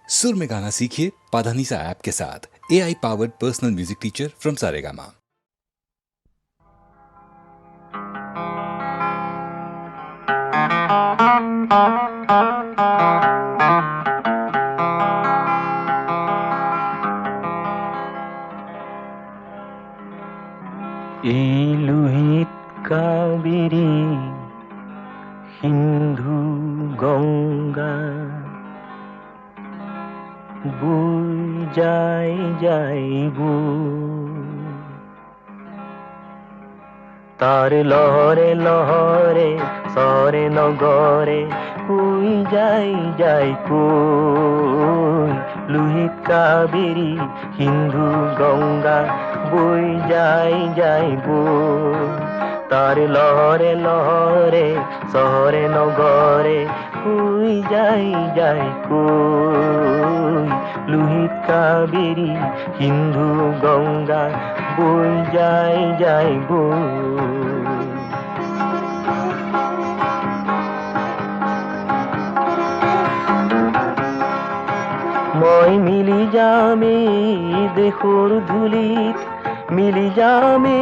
सुर में गाना सीखिए पाधानीसा ऐप के साथ। AI powered personal music teacher from Saregama. এই লোহিত কাবেরী সিন্ধু গঙ্গা বই যাইব তার লহরে লহরে সরে নগরে কই যাই কই লোহিত কাবেরী সিন্ধু গঙ্গা বই যাইব তার লহরে লহরে শহরে নগরে কই যাই কই লোহিত কাবেরী সিন্ধু গঙ্গা বই যাইব মই মিলি যামে দেশৰ ধূলিত মিলি যামে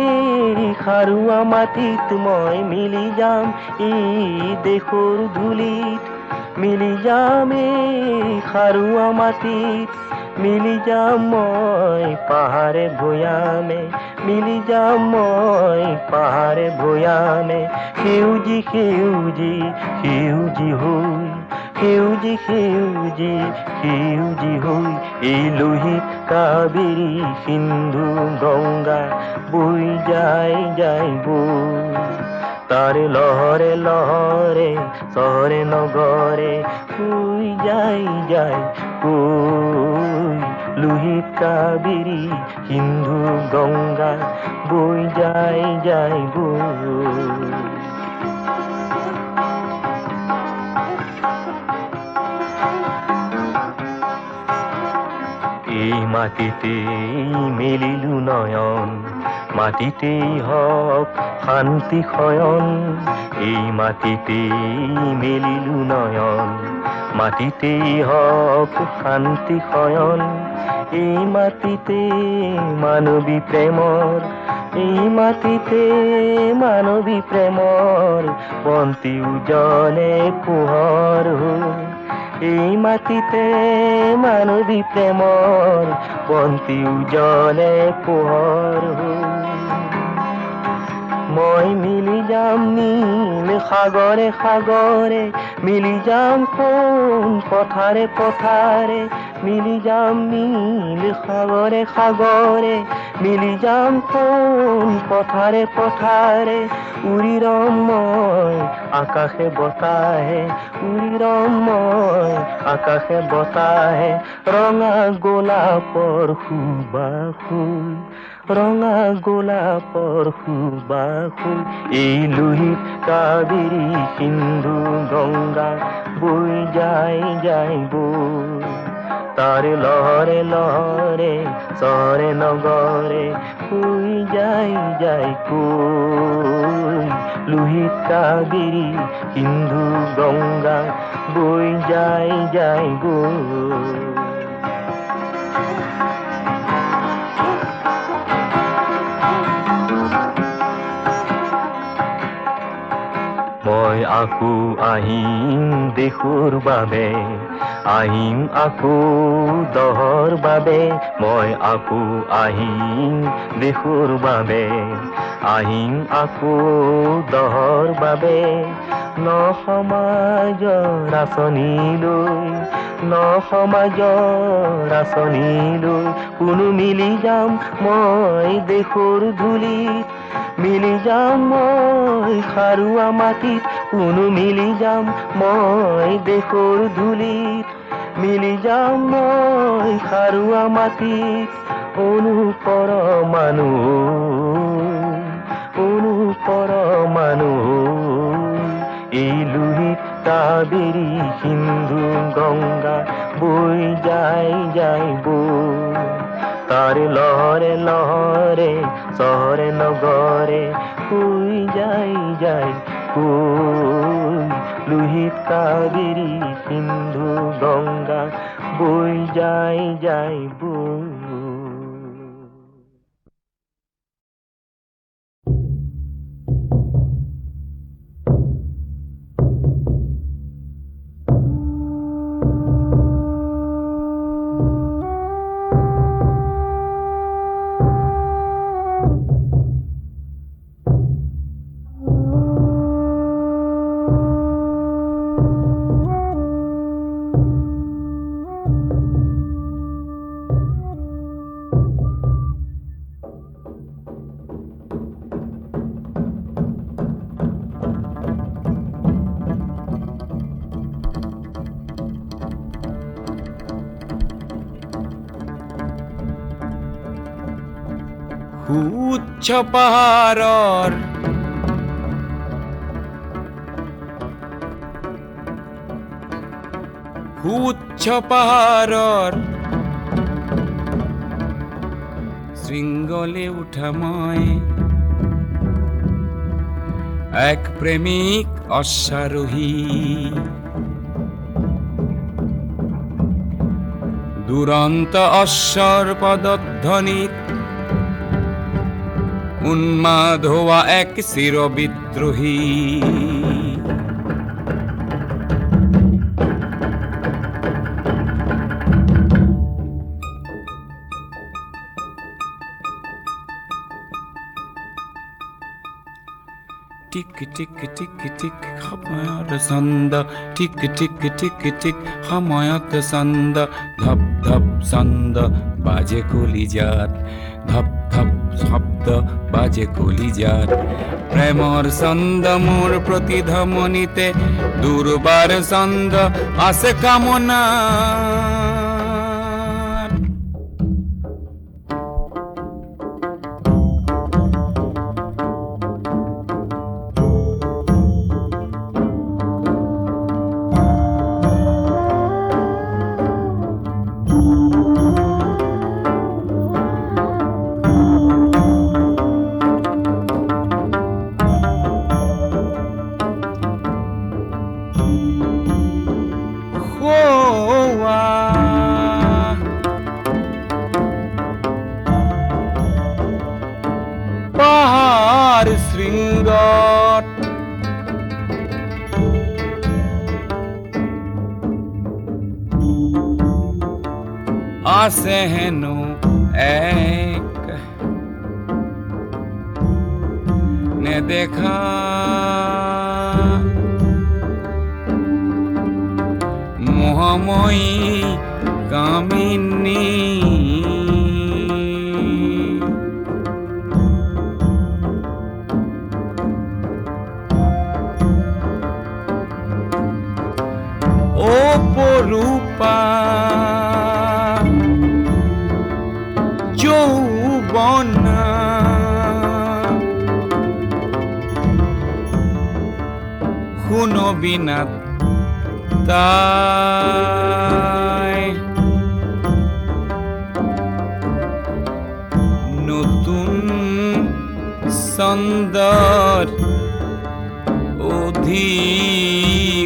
খাৰুৱা মাটিত মই মিলি যাম এই দেশৰ ধূলিত মিলি যামে খাৰুৱা মাটিত মিলি যাম মই পাহাৰে ভৈয়ামে মিলি যাম মই পাহাৰে ভৈয়ামে সেউজী সেউজী সেউজী হৈ সেউজী সেউজী সেউজী হৈ এই লোহিত কাবেরী সিন্ধু গঙ্গা বই যাইব তার লহরে লহরে শহরে নগরে কই যাই কই লোহিত কাবেরী সিন্ধু গঙ্গা বই যাইব এই মাটিতেই মেলিলু নয়ন মাটিতেই হক শান্তি শয়ন এই মাটিতেই মেলিলু নয়ন মাটিতেই হক শান্তি শয়ন এই মাটিতে মানবী প্ৰেমৰ এই মাটিতে মানবী প্ৰেমৰ বন্তি উজ্বলে পোহৰ হৈ এই মাটিতে মানবী প্ৰেমৰ বন্তি উজ্বলে পোহৰ মই মিলি যাম নীল সাগৰে সাগৰে মিলি যাম কোন পথাৰে পথাৰে মিলি যাম নীল সাগৰে সাগৰে মিলি যাম কোন পথাৰে পথাৰে উৰি ৰম মই আকাশে বতাহে উৰি ৰম মই আকাশে বতাহে ৰঙা গোলাপৰ সুবাসুই ৰঙা গোলাপৰ সুবাসুই এই লোহিত কাবেরী সিন্ধু গঙ্গা বই যাইব তার লহরে লহরে শহরে নগরে কই যাই কই লোহিত কাবেরী সিন্ধু গঙ্গা বই যাইব মই আকৌ আহিম দেশৰ বাবে আহিম আকৌ দহৰ বাবে মই আকৌ আহিম দেশৰ বাবে আহিম আকৌ দহৰ বাবে ন সমাজৰ আঁচনিলৈ ন সমাজৰ আঁচনিলৈ কোনো মিলি যাম মই দেশৰ ধূলিত মিলি যাম মই খাৰুৱা মাটিত কোনো মিলি যাম মই দেশৰ ধূলিত মিলি যাম মই খাৰুৱা মাটিত অনুপৰমাণু এই লোহিত কাবেরী সিন্ধু গঙ্গা বই যাইব তার লহরে লহরে শহরে নগরে কই যাই কই লোহিত কাবেরী সিন্ধু গঙ্গা বই যাই যাই বই। উচ্চ পাহাৰৰ শৃংগলে উঠা মই এক প্ৰেমিক অশ্বাৰোহী। দুৰন্ত অশ্বৰ পদধ্বনিত উন্মাদ হোৱা এক চিৰবিদ্ৰোহী। টিক টিক টিক টিক সময়ৰ ছন্দ, টিক টিক টিক টিক সময়ত ছন্দ, ধপ ধপ ছন্দ বাজে কলিজাত, ধপ ধপ শব্দ বাজে কলিজাত। প্ৰেমৰ ছন্দ মোৰ প্ৰতিধমনীতে, দুৰ্বাৰ ছন্দ আছে কামনা। পাহাৰ শৃংগত আছে হেনো এক নেদেখা মোহময়ী কামিনী। অপৰূপা যৌৱনা শুনবি না তাই নতুন ছন্দৰ অধিকাৰিণী।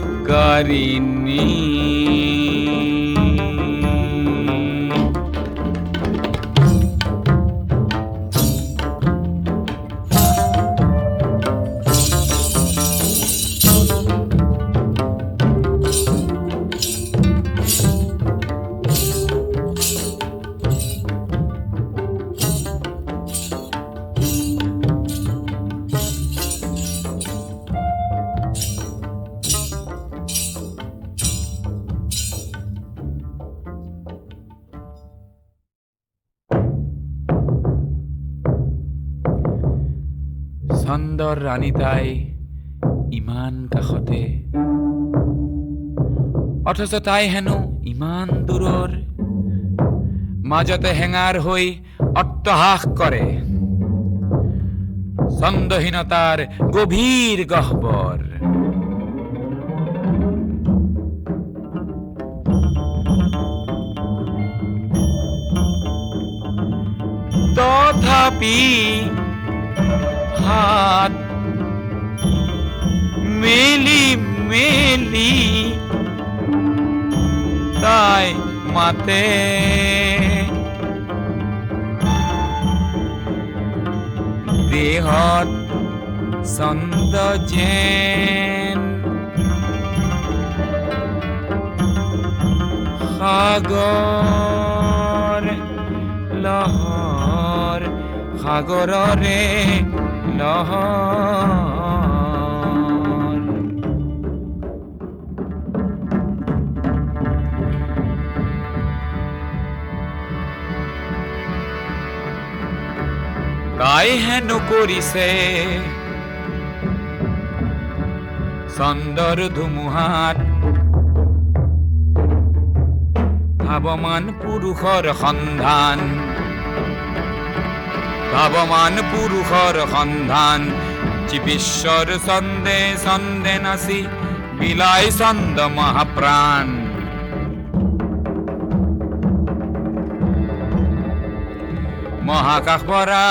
ছন্দৰ ৰাণী তাই ইমান কাষতে, অথচ তাই হেনো ইমান দূৰৰ। মাজতে হেঙাৰ হৈ অট্টহাস কৰে ছন্দহীনতাৰ গভীৰ গহ্বৰ। তথাপি হাত মেলি মেলি তাই মাতে দেহত ছন্দ যেন সাগৰ লহৰ সাগৰৰে লহৰ তাই হেনো কৰিছে চন্দৰ ধুমুহাত ধাৱমান পুৰুষৰ সন্ধান ধাৱমান পুৰুষৰ সন্ধান চিবিশ্বৰ ছন্দে ছন্দে নাচি বিলাই ছন্দ মহাপ্ৰাণ মহাকাশ ভরা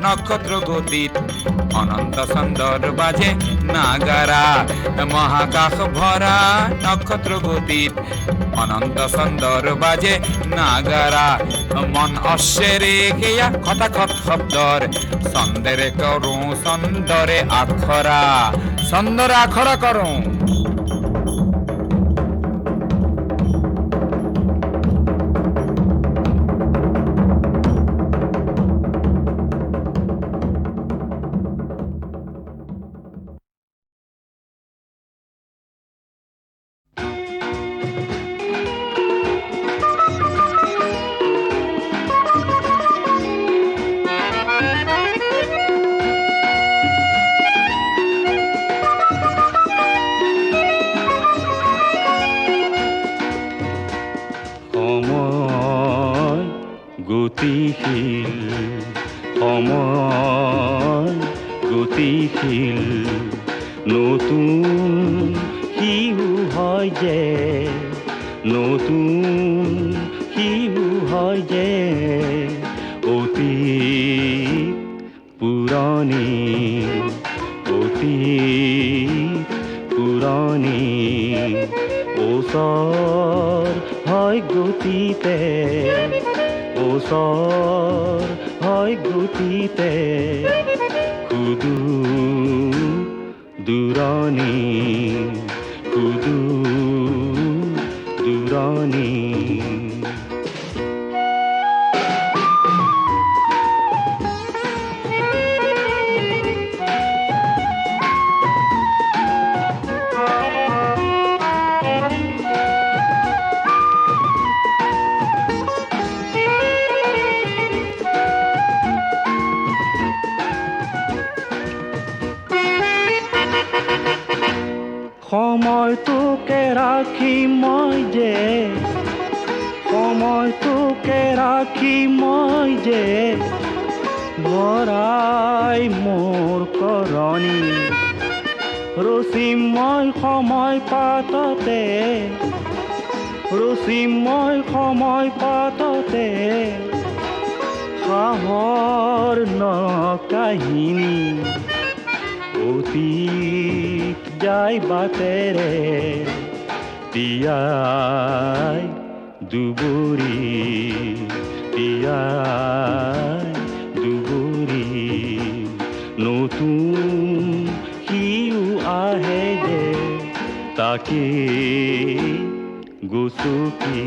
নক্ষত্র গতিত অনন্ত ছন্দর বাজে নাগারা মহাকাশ ভরা নক্ষত্র গতিত অনন্ত ছন্দর বাজে নাগারা মন অশ্বেরে কেয়া খটাখট শব্দর ছন্দেৰে কৰো ছন্দৰে আখৰা ছন্দৰে আখৰা কৰো গতিশীল নতুন শিশু হয় যে নতুন শিশু হয় যে অতীত পুৰণি ওচৰ হয় গতিতে ওচৰ হয় গতিতে দূৰণি সময়টোকে ৰাখি মই যে ভৰাই মোৰ কৰণী ৰচিম মই সময় পাততে সাহৰ ন কাহিনী অতীত যাই বাটেৰে তিয়াই দুবৰি নতুন শিশু আহে যে তাকে গছকি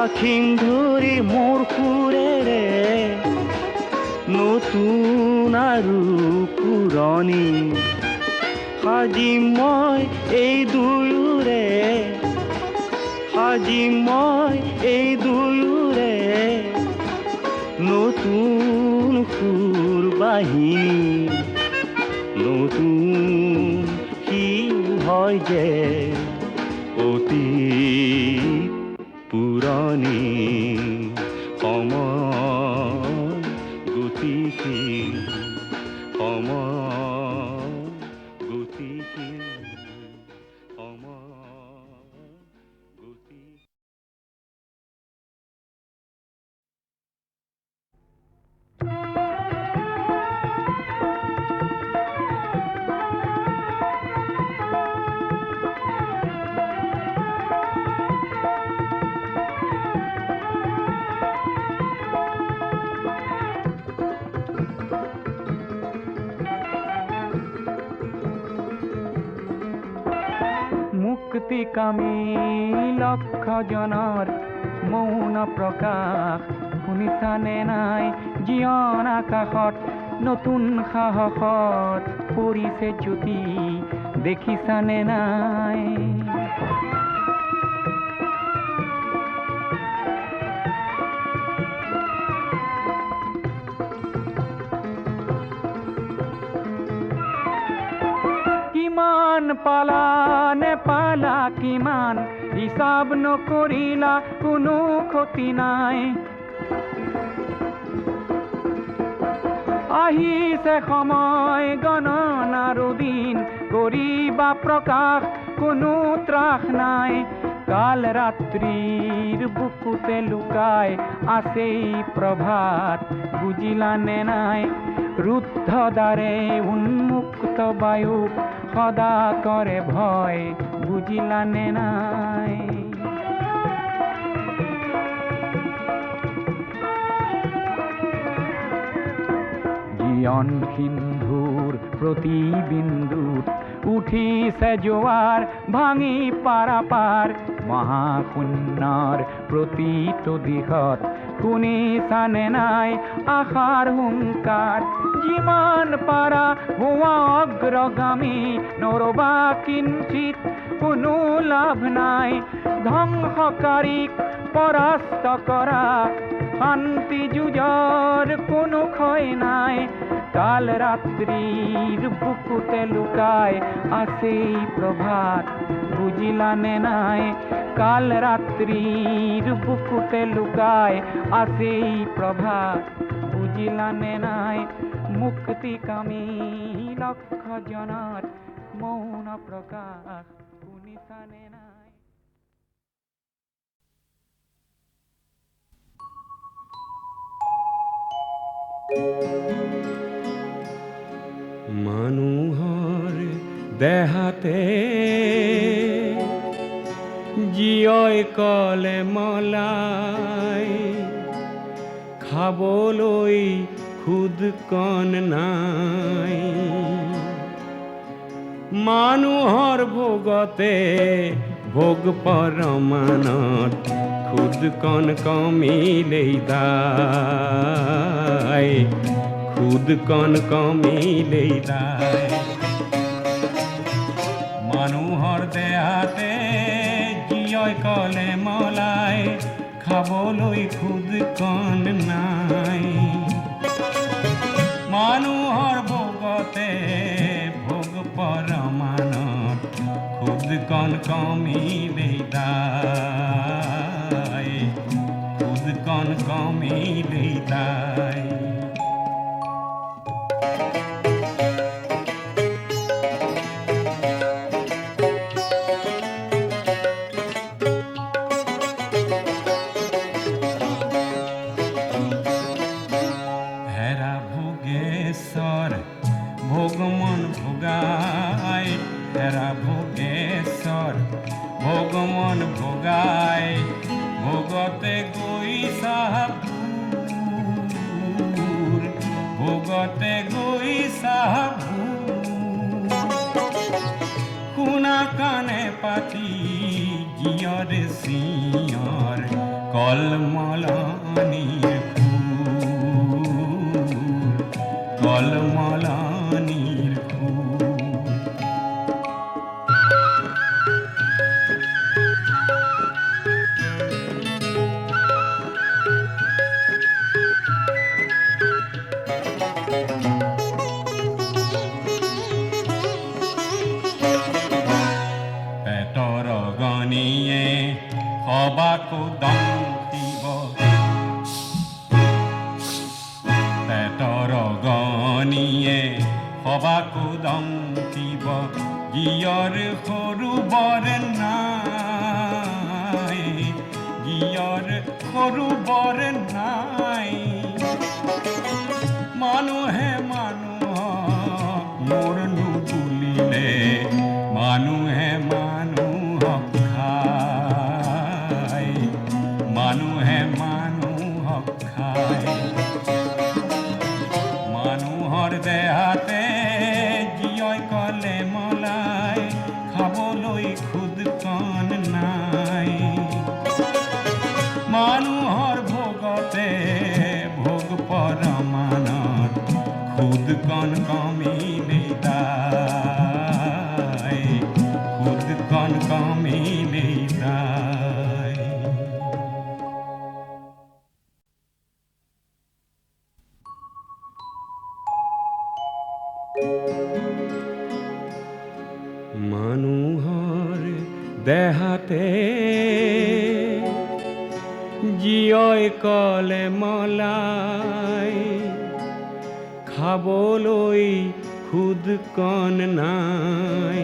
ৰাখিম ধৰি মোৰ সুৰেৰে নতুন আৰু পুৰণি সাজিম মই এই দুয়োৰে নতুন সুৰ বাহিনী নতুন হয় যে অতীত পুৰণি সলনি সময় গতিশীল সময় গতিশীল সময় গতিশীল মুক্তিকামী লক্ষ জনৰ মৌন প্ৰকাশ শুনিছানে নাই জীৱন আকাশত নতুন সাহসত পৰিছে জ্যোতি দেখিছানে নাই কিমান পালা নেপালা কিমান হিচাপ নকৰিলা কোনো ক্ষতি নাই আহিছে সময় গণনাৰো দিন কৰিবা প্ৰকাশ কোনো ত্ৰাস নাই কাল ৰাত্ৰিৰ বুকুতে লুকাই আছেই প্ৰভাত বুজিলানে নাই ৰুদ্ধ দ্বাৰে উন্মুক্ত বায়ুক সদা কৰে ভয় বুজিলানে নাই জীৱন সিন্ধুৰ প্ৰতিবিন্দুত উঠিছে জোৱাৰ ভাঙি পাৰাপাৰ মহাশূন্যৰ প্ৰতিটো দিশত শুনিছানে নাই আশাৰ হুংকাৰ যিমান পাৰা হোৱা অগ্ৰগামী নৰবা কিঞ্চিত কোনো লাভ নাই ধ্বংসকাৰীক পৰাস্ত কৰা শান্তি যুঁজৰ কোনো ক্ষয় নাই কাল ৰাত্ৰিৰ বুকুতে লুকাই আছেই প্ৰভাত বুজিলানে নাই কাল ৰাত্ৰিৰ বুকুতে লুকাই আছেই প্ৰভাত বুজিলানে নাই মুক্তিকামী লক্ষ জনৰ মৌন প্ৰকাশ শুনিছানে নাই মানুহৰ দেহাতে জীয়ই কলে মলাই খাবলৈ খুদ কণ নাই মানুহৰ ভোগতে ভোগ পৰমানত খুদ কণ কমিলেই দায় খুদ কণ কমিলেই দায় মানুহৰ দেহাতে জীয়ই কলে মলাই খাবলৈ খুদ কণ নাই মানুহৰ ভোগতে ভোগ পৰমানত খুদ কণ কমিলেই দায় খুদ কণ কমিলেই দায় ভগমন ভোগাই হেৰা ভোগেশ্বৰ ভগমন ভোগাই ভোগতে গৈ চাহাবুৰ ভোগতে গৈ চাহাবুৰ শুনা কাণে পাতি জীয়ৰ চিঞৰ কলমলনিৰ ফুল কলমলনিৰ ফুল পেটৰ গণিয়ে সবাকো দংশি জীয়ৰ সৰু বৰ নাই মানুহে মানুহক মোৰ নুবুলিলে মানুহে মানুহক খায় মানুহে মানুহক খায় মানুহৰ দেহাতে জীয়ই কলে মলাই খাবলৈ খুদকণ নাই মানুহৰ ভোগতে ভোগ পৰমানত খুদকণ কমিলে দায় খুদকণ কমিলে দায় মানুহৰ দেহাতে জীয়ই কলে মলাই খাবলৈ খুদকণ নাই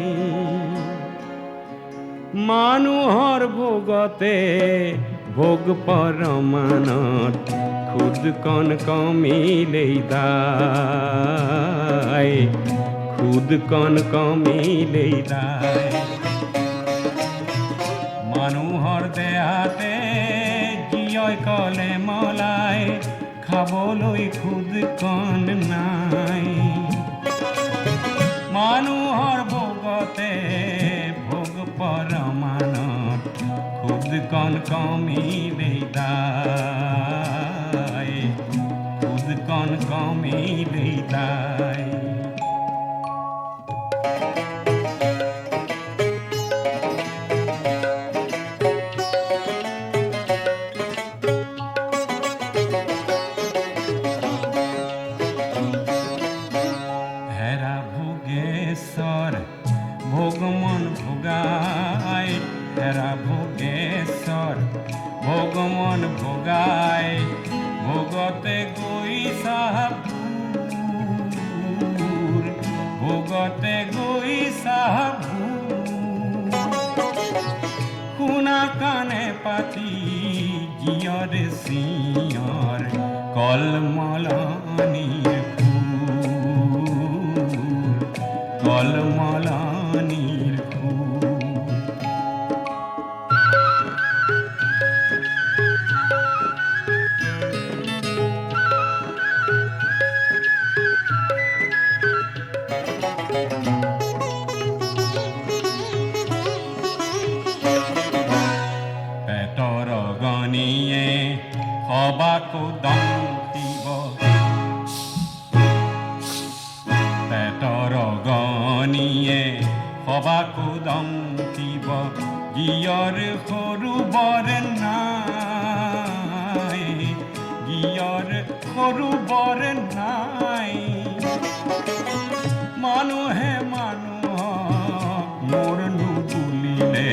মানুহৰ ভোগতে ভোগ পৰমানত খুদকণ কমিলেই দায় খুদকণ কমিলেই দায় মানুহৰ দেহাতে জীয়ই কলে মলাই খাবলৈ খুদকণ নাই মানুহৰ ভোগতে ভোগ পৰমানত খুদকণ কমিলেই দায় খুদকণ কমিলেই দায় ভোগমন ভোগাই হেৰা ভোগেশ্বৰ ভোগমন ভোগাই ভোগতে গৈ চাহাবুৰ ভোগতে গৈ চাহাবুৰ শুনা কাণে পাতি জীয়ৰ চিঞৰ কলমলনিৰ কলমলনিৰ পেটৰ গণিয়ে সবাকো দম দিব পেটৰ গণিয়ে সবাকো দম দিব জীয়ৰ সৰু বৰ নাই জীয়ৰ সৰু বৰ নাই মানুহে মানুহক মোৰ নুবুলিলে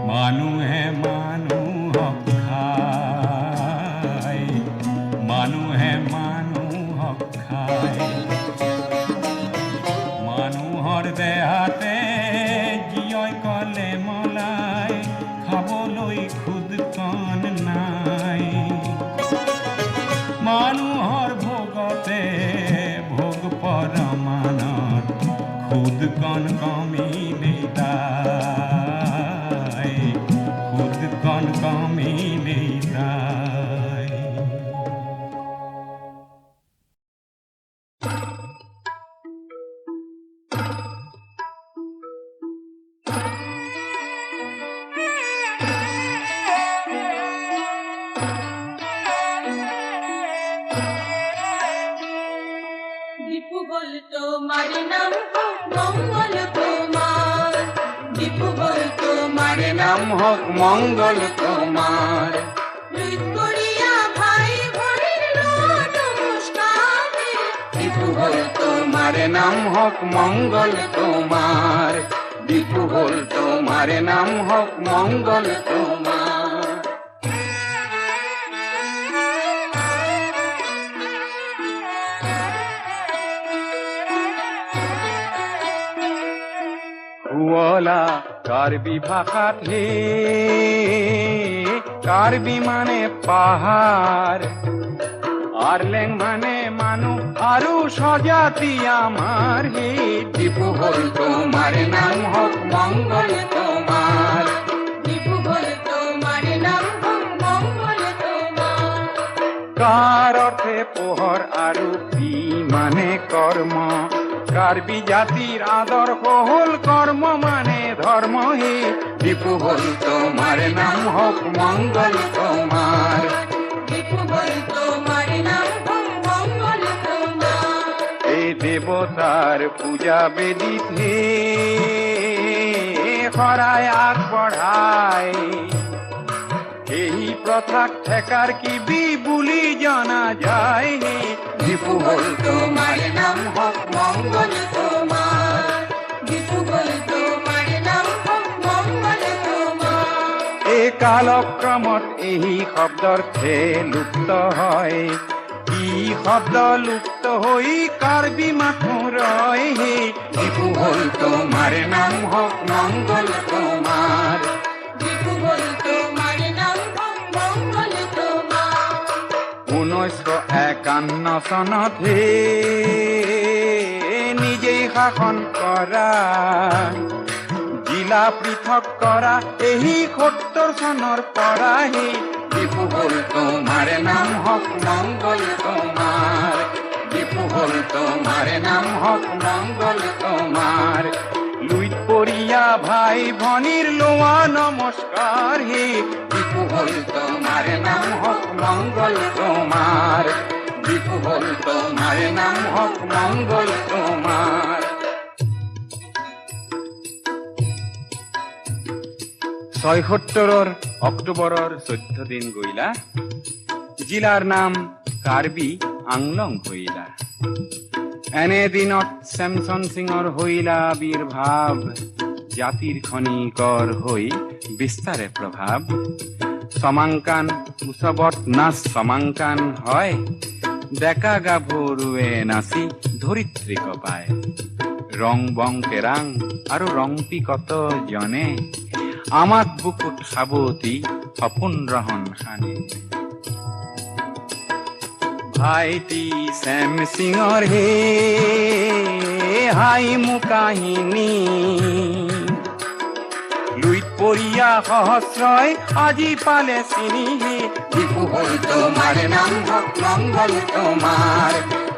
মানুহে মানুহক খায় মানুহে মানুহক খায় মানুহৰ দেহাতে জীয়ই কলে মলাই খাবলৈ খুদকণ নাই মানুহৰ ভোগতে ভোগ পৰমানত খুদকণ কমিলে দায় খুদকণ কমিলে দায় দীপু বল তোমার নাম হোক মঙ্গল তোমার দীপু বল তোমার নাম হোক মঙ্গল তোমার লুট করিয়া ভাই বোনের নমস্কার দীপু বল তোমার নাম হোক মঙ্গল তোমার দীপু বল তোমার নাম হোক মঙ্গল তোমার শুৱলা কাৰ্বি ভাষাত হে কার্বি মানে পাহাড়, আরলেং মানে মানু, আরু স্বজাতি আমার হে। দীপু হল তোমার নাম হোক মঙ্গল তোমার, দীপু হল তোমার নাম হোক মঙ্গল তোমার। কার অর্থে পোহর আরু পি মানে কর্ম, কার্বি জাতির আদর্শ হল কর্ম মানে ধর্ম হে। দীপু হল তোমার নাম হোক মঙ্গল তোমার, দীপু হল তোমার নাম হোক মঙ্গল তোমার। এই দেবতার পূজা বেদিতে খরায় আগ বঢ়ায়, এই প্রথা ঠেকার কি বিবুলি জানা যায় হে। দীপু হল তোমার নাম হোক মঙ্গল তোমার, দীপু হল তোমার নাম হোক মঙ্গল তোমার। এ কালক্রমত এই শব্দৰ্থে লুপ্ত হয়, ই শব্দ লুপ্ত হৈ কাৰ্বি মানুহ ৰয় হে। দীপু হল তোমার নাম হোক মঙ্গল তোমার, দীপু হল তোমার নাম হোক মঙ্গল তোমার। 1951 চনতহে নিজেই শাসন কৰা, জিলা পৃথক কৰা এই 70 চনৰ পৰাহে। দীপু হল তোমাৰ নাম হোক মঙ্গল তোমাৰ, দীপু হল তোমাৰ নাম হোক মঙ্গল তোমাৰ। লুইত পৰিয়া ভাই ভনীৰ লোৱা নমস্কাৰ হে। দীপু হল তোমাৰ নাম হোক মঙ্গল তোমাৰ, দীপু হল তোমাৰ নাম হোক মঙ্গল তোমাৰ। 76 অক্টোবৰৰ 14 দিন গইলা, জিলাৰ নাম কাৰ্বি আংলং হইলা। এনে দিনত চেমচন সিঙৰ হইলা আবিৰ্ভাৱ, জাতিৰ খনিকৰ হৈ বিস্তাৰে প্ৰভাৱ। সমাংকান উৎসৱত নাচ সমাংকান হয়, ডেকা গাভৰুৱে নাচি ধৰিত্ৰীক পায়। ৰং বং কেৰাং আৰু ৰংপি কত জনে, আমাক বুকুত সাবতি সপোন ৰহন খানে। ভাইটি চেম সিঙৰ হে হাই মু কাহিনী, লুইত পৰিয়া সহস্ৰই আজি পালে চিনি হে। দীপু হল তোমার নাম হোক মঙ্গল তোমার,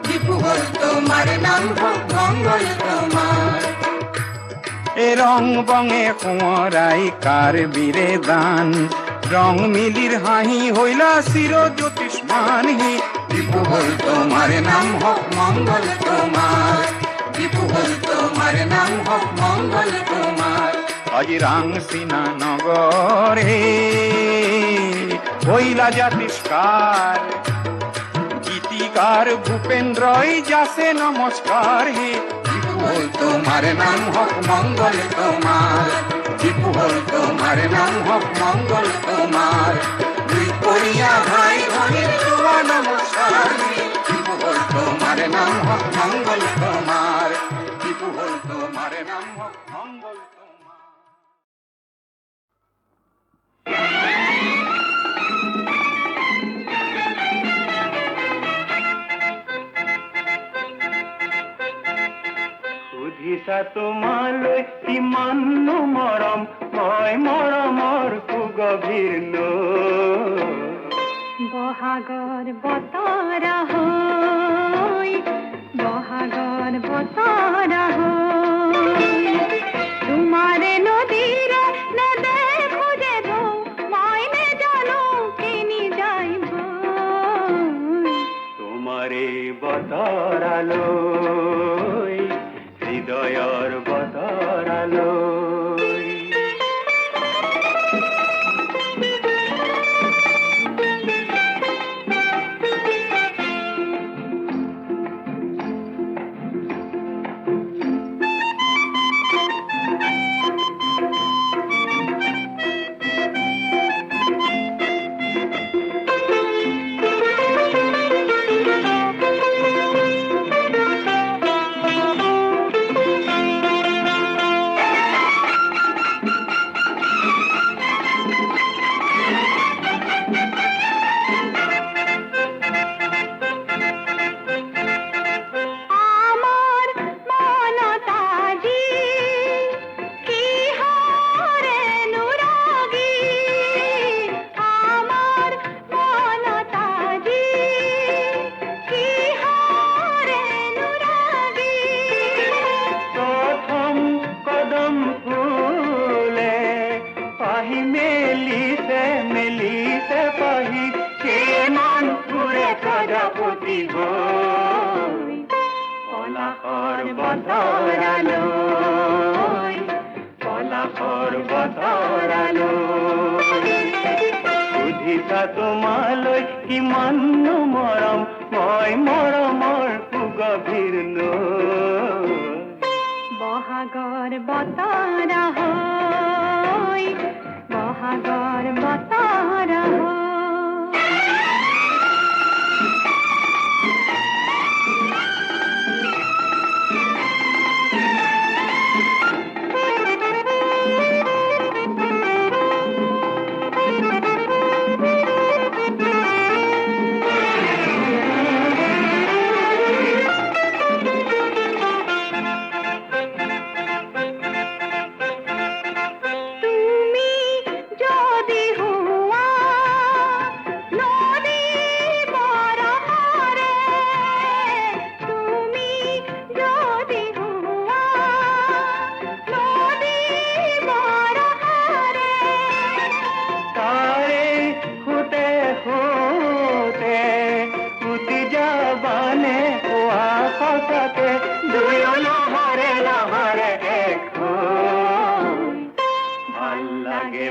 দীপু হল তোমার নাম হোক মঙ্গল তোমার। এ রং বঙে কোঁৱৰাই কাৰ্বিৰে দান, রং মিলির হাঁহি হইলা চির জ্যোতিষ্মান হে। দীপু হল তোমার নাম হোক মঙ্গল তোমার, দীপু হল তোমার নাম হোক মঙ্গল তোমার। আজি রাংসিনা নগর হে হইলা জাতিষ্কার, গীতিকার ভূপেন্দ্রই যাসে নমস্কার হে। দীপু হল তোমার নাম হোক মঙ্গল তোমার, দীপু হল তোমার নাম হোক মঙ্গল তোমার। দুই করিয়া ভাই ভনীর তোমা নমস্কার, দীপু হল তোমার নাম হোক মঙ্গল তোমার, দীপু হল তোমার নাম হোক মঙ্গল তোমার। সুধিছা তোমালৈ কিমাননো মৰম, মই মৰমৰ সুগভীৰ লৈ। বহাগৰ বতৰা হৈ, বহাগৰ বতৰা হৈ, তোমাৰে নদীৰ নেদেখো যে ঢৌ, মই নেজানো কিনি যাইব। তোমাৰে বতৰালৈ, হৃদয়ৰ বতৰালৈ। বতৰালৈ পলাশৰ বতৰালৈ সুধিছা তোমালৈ কিমাননো মৰম মই মৰমৰ সুগভীৰ নৈ বহাগৰ বতৰা হৈ বহাগৰ বতৰা হৈ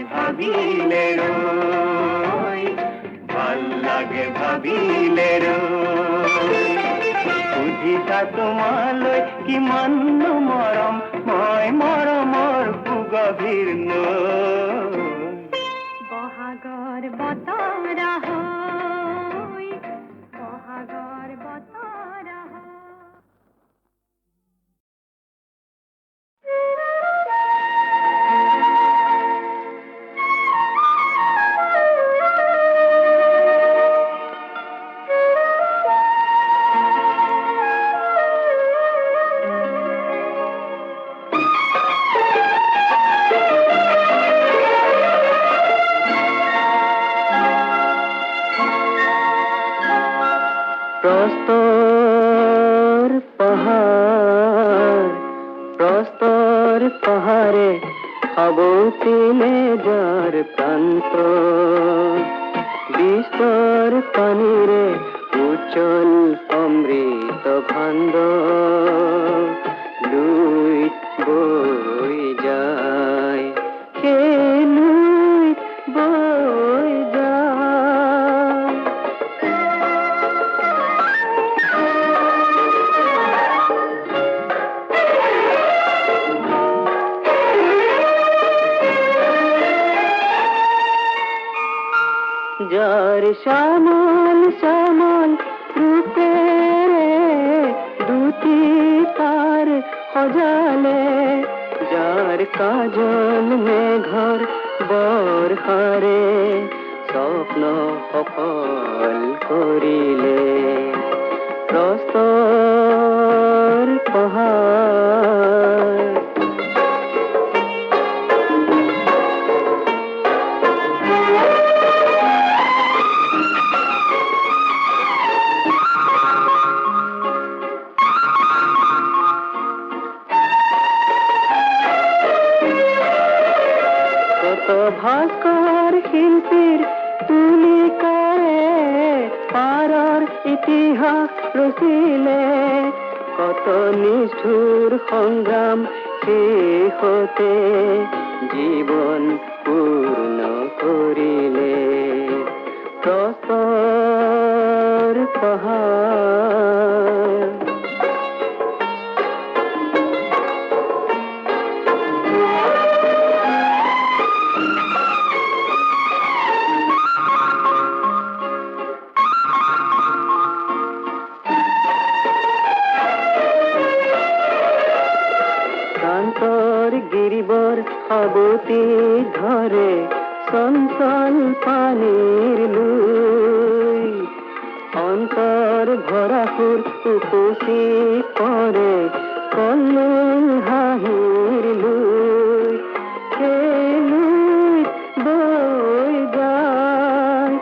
ভাবিলে ৰৈ ভাল লাগে ভাবিলে ৰৈ সুধিছা তোমালৈ কিমাননো মৰম মই মৰমৰ সুগভীৰ নৈ বহাগৰ বতৰা হৈ বহাগৰ বতৰা হৈ প্রস্তর পাহাড়ে খাবতিলে যার প্রান্ত বিস্তর পানিরে উজ্জ্বল অমৃত ভান্ড লুইট বই যায় কে লুইট বই যায় যার শ্যামল শ্যামল রূপের দুটি তার সজালে যার কাজল মেঘর বরহারে স্বপ্ন সফল করিলে প্রস্তর পাহাড় ভাস্কর শিল্পীর তুলিকারে পারর ইতিহাস রচিলে কত নিষ্ঠুর সংগ্রাম শেষতে জীবন পূর্ণ করিলে প্রস্তর পাহাড় গিরিবর সাবতী ধরে চঞ্চল পানীর লুই অন্তর ভরাসুর উপচি পরে কল্লোল হাঁহির লুই সেই লুই বৈ যায়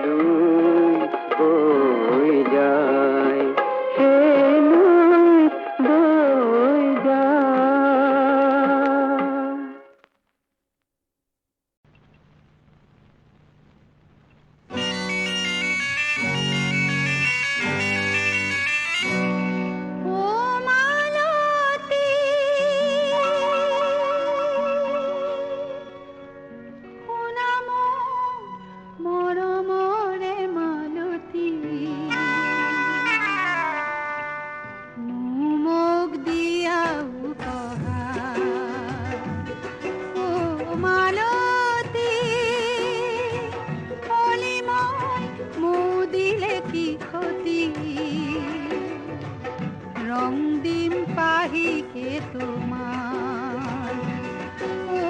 লুই বৈ যায় সেই লুই বৈ যায় কি ক্ষতি ৰং দিম পাহিকে তোমাৰ ও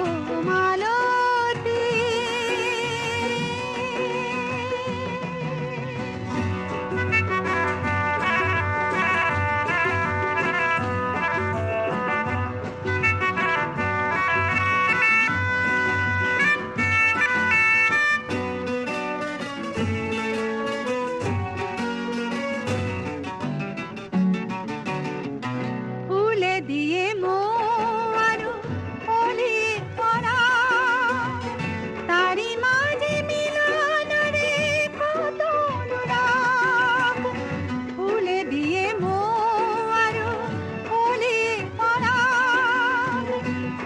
মালতী ফুলে দিয়ে মোয়ারু কলি করা তারি মাঝে মিলনরে কত অনুরাগ ফুলে দিয়ে মোয়ারু কলি করা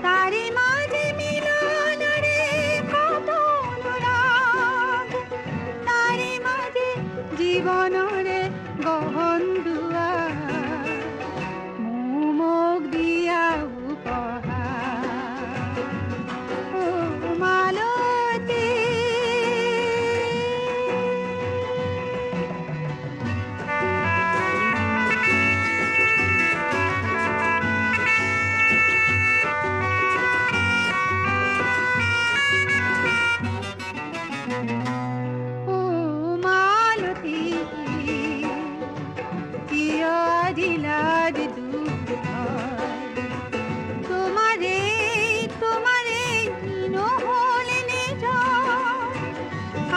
তারি মাঝে মিলনরে কত অনুরাগ তারি মাঝে জীবনরে গহন দুয়ার মোক দিয়া উপহার ও মালতী ও মালতী কিয় দিলাদ দুঃখ তোমারে তোমারে নহলে নিজ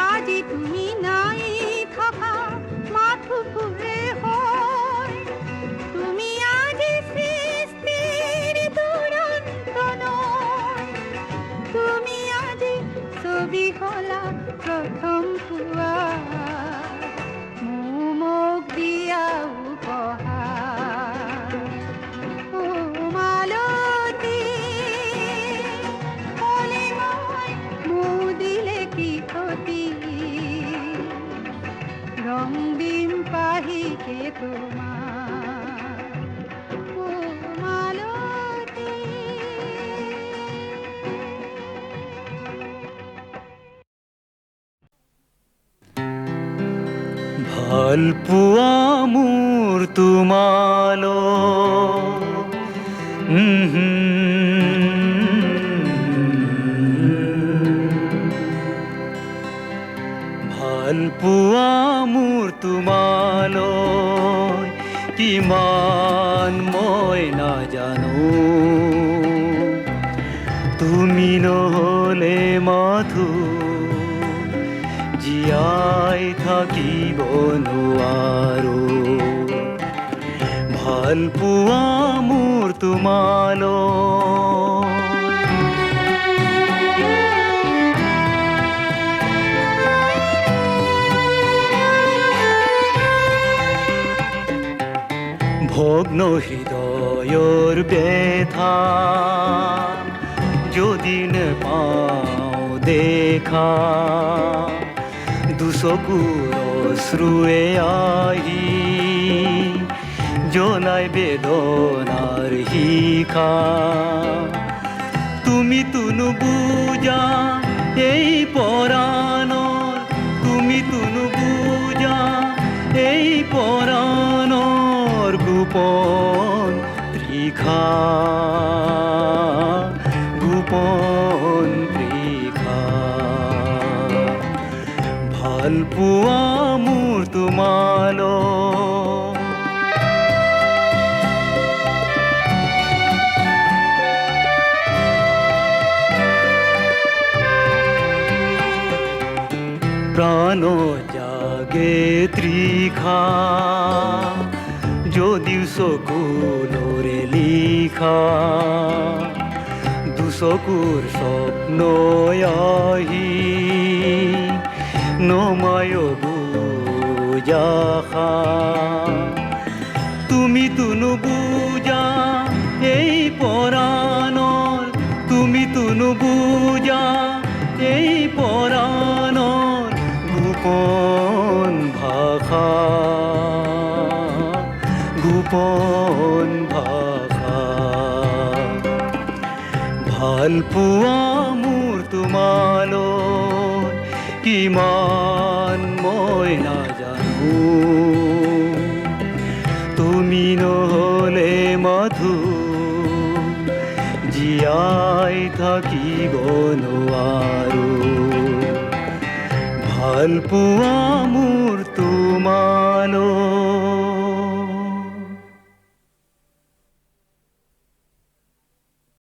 আজি তুমি নাই থাকা মাথু ফুরে হয় তুমি আজি সৃষ্টির দুরন্ত নয় তুমি আজি ছবি হলা প্রথম পুয়া মোক দিয়া উপহার ও মালতী কলে মই মো দিলে কি ক্ষতি রং দিম পাহিকে তোমার ও মালতী ভাল পোৱা মোৰ তোমালো ভাল পোৱা মোৰ তোমালৈ কিমান মই নাজানো তুমি নহ'লে মাথো জীয়াই থাকিব নোৱাৰো ভাল পোৱা মোৰ তোমালৈ ভগ্ন হৃদয়ৰ ব্যথা যদি নেপাওঁ দেখা দুচকুৰ অশ্ৰুৱে আহি জনাই বেদনাৰ শিখা তুমিতো নুবুজা এই পৰাণৰ তুমিতো নুবুজা এই পৰাণৰ গোপন তৃষা গোপন তৃষা ভাল পোৱা মোৰ তোমালৈ প্ৰাণ জাগে তৃষা যদিও চকুলৰে লিখা দুচকুৰ স্বপ্ন আহি নমায় বুজাখা তুমিতো নুবুজা এই পৰাণৰ তুমিতো নুবুজা এই পৰাণৰ গোপন ভাষা গোপন ভাষা ভাল পোৱা মোৰ তোমালৈ কিমান মই নাজানো তুমি নহ'লে মধু জীয়াই থাকিব নোৱাৰো ভাল পোৱা মোৰ তোমালৈ